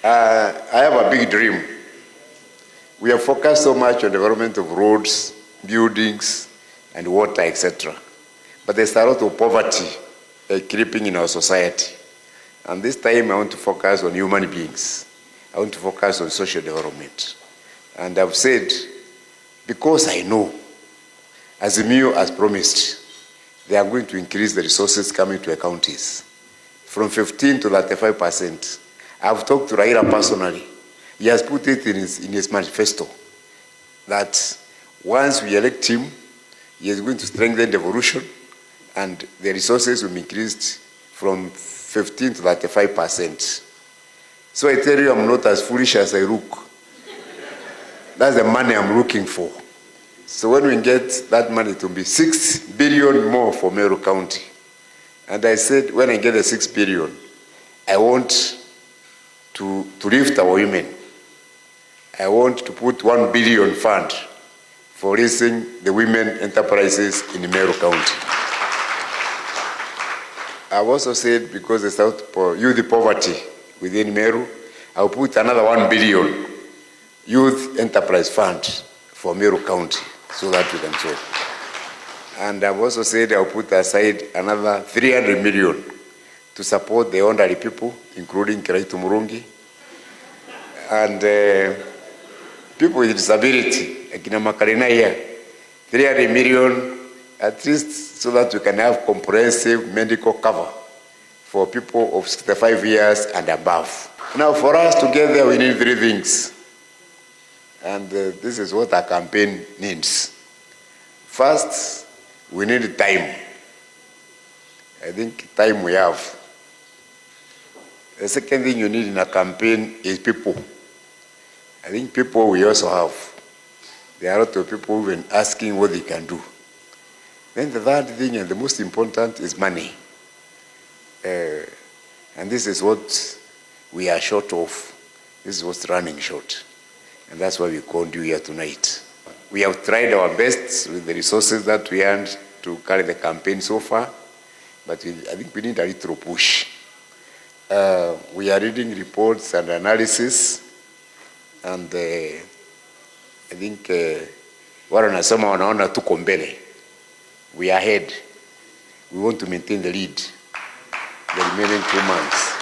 I have a big dream. We have focused so much on development of roads, buildings, and water, etc. But there's a lot of poverty creeping in our society. And this time I want to focus on human beings. I want to focus on social development. And I've said, because I know, as Azimio has promised, they are going to increase the resources coming to the counties from 15 to 35%. I've talked to Raila personally. He has put it in his manifesto that once we elect him, he is going to strengthen devolution and the resources will be increased from 15 to 35%. So I tell you, I'm not as foolish as I look. That's the money I'm looking for. So when we get that money, it will be 6 billion more for Meru County. And I said, when I get the 6 billion, I want to lift our women. I want to put 1 billion fund for raising the women enterprises in Meru County. I've also said, because there's youth poverty within Meru, I'll put another 1 billion youth enterprise fund for Meru County so that we can solve. And I've also said I'll put aside another 300 million to support the elderly people, including Kiraitu and people with disability, like in Makarina here, 300 million at least so that we can have comprehensive medical cover for people of 65 years and above. Now for us to get there, we need 3 things. And this is what our campaign needs. First, we need time. I think time we have. The second thing you need in a campaign is people. I think people we also have. There are a lot of people who've been asking what they can do. Then the third thing and the most important is money. And this is what we are short of. This is what's running short. And that's why we called you here tonight. We have tried our best with the resources that we had to carry the campaign so far, but I think we need a little push. We are reading reports and analysis, and I think wanasema wanaona tuko mbele. We are ahead. We want to maintain the lead the remaining 2 months.